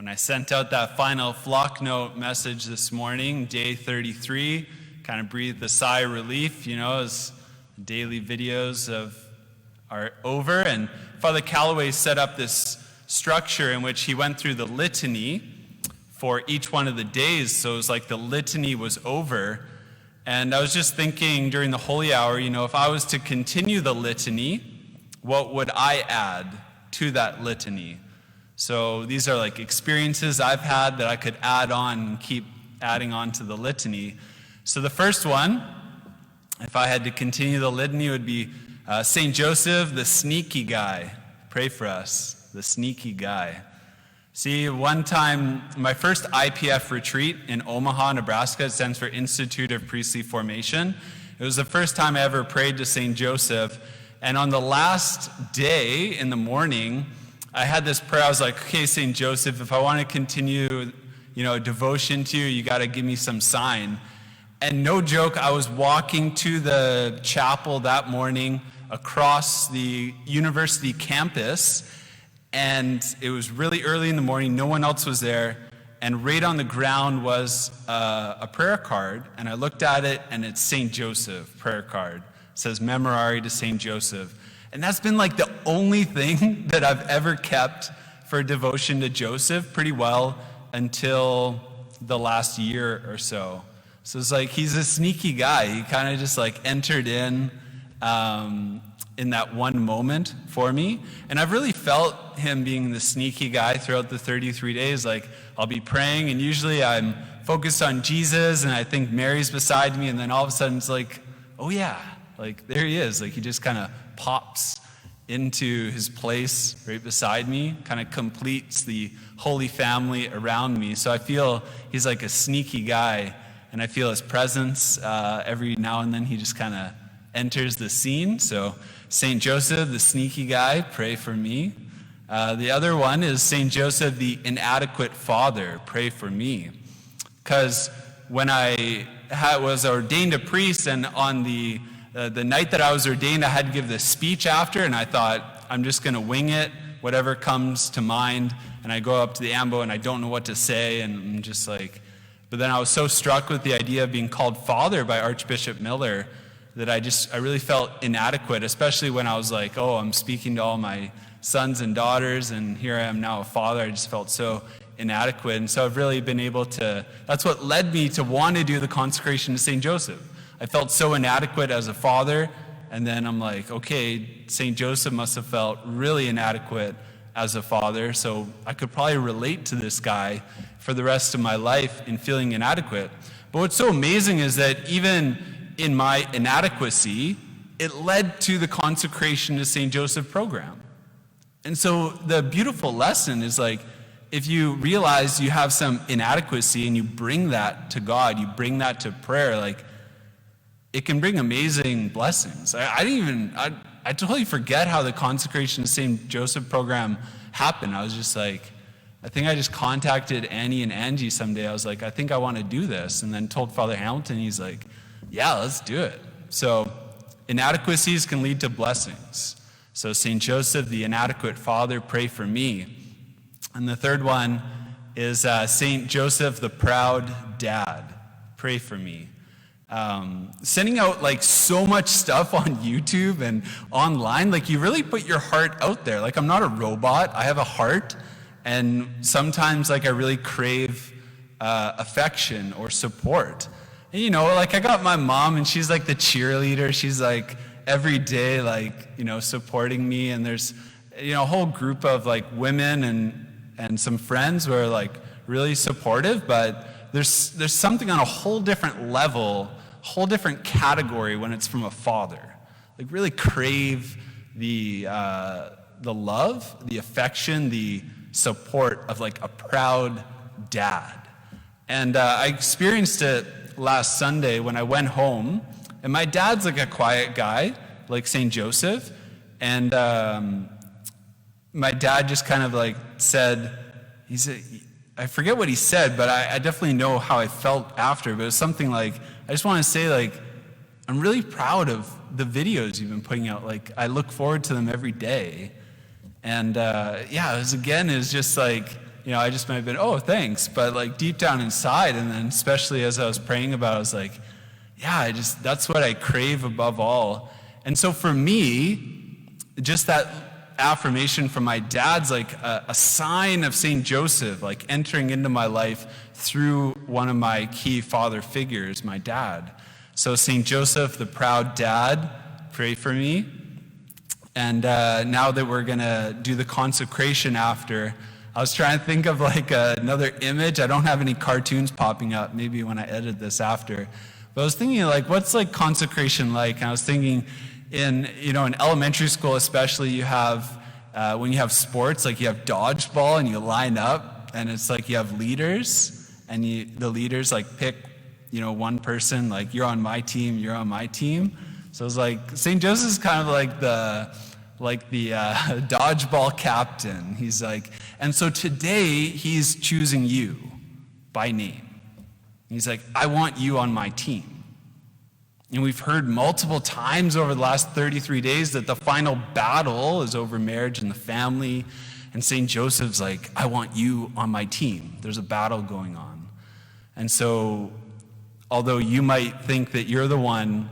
When I sent out that final flock note message this morning, day 33, kind of breathed a sigh of relief, as daily videos are over. And Father Calloway set up this structure in which he went through the litany for each one of the days. So it was like the litany was over. And I was just thinking during the Holy Hour, if I was to continue the litany, what would I add to that litany? So these are like experiences I've had that I could add on and keep adding on to the litany. So the first one, if I had to continue the litany, would be St. Joseph, the sneaky guy. Pray for us, the sneaky guy. See, one time, my first IPF retreat in Omaha, Nebraska, it stands for Institute of Priestly Formation. It was the first time I ever prayed to St. Joseph. And on the last day in the morning, I had this prayer. I was like, okay, St. Joseph, if I want to continue, devotion to you, you got to give me some sign. And no joke, I was walking to the chapel that morning across the university campus, and it was really early in the morning. No one else was there. And right on the ground was a prayer card. And I looked at it, and it's St. Joseph prayer card. It says, Memorare to St. Joseph. And that's been like the only thing that I've ever kept for devotion to Joseph pretty well until the last year or so. So it's like he's a sneaky guy. He kind of just like entered in that one moment for me. And I've really felt him being the sneaky guy throughout the 33 days. Like I'll be praying and usually I'm focused on Jesus and I think Mary's beside me, and then all of a sudden it's like, oh yeah, like there he is. Like he just kind of pops into his place right beside me, kind of completes the Holy Family around me. So I feel he's like a sneaky guy, and I feel his presence every now and then. He just kind of enters the scene. So St. Joseph, the sneaky guy, pray for me. The other one is St. Joseph, the inadequate father, pray for me. Because when I was ordained a priest, and on the night that I was ordained, I had to give this speech after, and I thought, I'm just going to wing it, whatever comes to mind. And I go up to the ambo, and I don't know what to say, and I'm just like, but then I was so struck with the idea of being called father by Archbishop Miller that I really felt inadequate, especially when I was like, oh, I'm speaking to all my sons and daughters, and here I am now a father. I just felt so inadequate. And so I've really been able to, that's what led me to want to do the consecration to St. Joseph. I felt so inadequate as a father, and then I'm like, okay, St. Joseph must have felt really inadequate as a father, so I could probably relate to this guy for the rest of my life in feeling inadequate. But what's so amazing is that even in my inadequacy, it led to the consecration to St. Joseph program. And so the beautiful lesson is like, if you realize you have some inadequacy and you bring that to God, you bring that to prayer, like, it can bring amazing blessings. I totally forget how the consecration to St. Joseph program happened. I was just like, I think I just contacted Annie and Angie someday. I was like, I think I want to do this. And then told Father Hamilton, he's like, yeah, let's do it. So inadequacies can lead to blessings. So St. Joseph, the inadequate father, pray for me. And the third one is St. Joseph, the proud dad, pray for me. Sending out like so much stuff on YouTube and online, like you really put your heart out there. Like I'm not a robot, I have a heart, and sometimes like I really crave affection or support. And like I got my mom, and she's like the cheerleader. She's like every day like supporting me, and there's a whole group of like women and some friends who are like really supportive, but there's something on a whole different level, whole different category when it's from a father. Like really crave the love, the affection, the support of like a proud dad. And I experienced it last Sunday when I went home, and my dad's like a quiet guy, like St. Joseph, and my dad just kind of like said, I forget what he said, but I definitely know how I felt after. But it was something like, I just want to say, like, I'm really proud of the videos you've been putting out. Like, I look forward to them every day. And it was just like I just might have been, oh, thanks. But like deep down inside, and then especially as I was praying about it, I was like, yeah, that's what I crave above all. And so for me, just that affirmation from my dad's like a sign of St. Joseph, like entering into my life through one of my key father figures, my dad. So St. Joseph, the proud dad, pray for me. And now that we're going to do the consecration after, I was trying to think of like another image. I don't have any cartoons popping up, maybe when I edit this after. But I was thinking like, what's like consecration like? And I was thinking in elementary school especially, you have, when you have sports, like you have dodgeball and you line up, and it's like you have leaders, and the leaders like pick, one person, like you're on my team, you're on my team. So it's like St. Joseph's kind of like the dodgeball captain. He's like, and so today he's choosing you by name. He's like, I want you on my team. And we've heard multiple times over the last 33 days that the final battle is over marriage and the family. And St. Joseph's like, I want you on my team. There's a battle going on. And so, although you might think that you're the one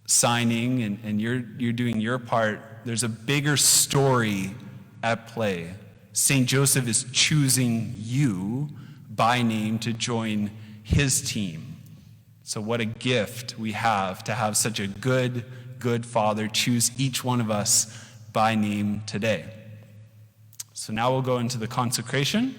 signing and you're doing your part, there's a bigger story at play. St. Joseph is choosing you by name to join his team. So what a gift we have to have such a good Father choose each one of us by name today. So now we'll go into the consecration.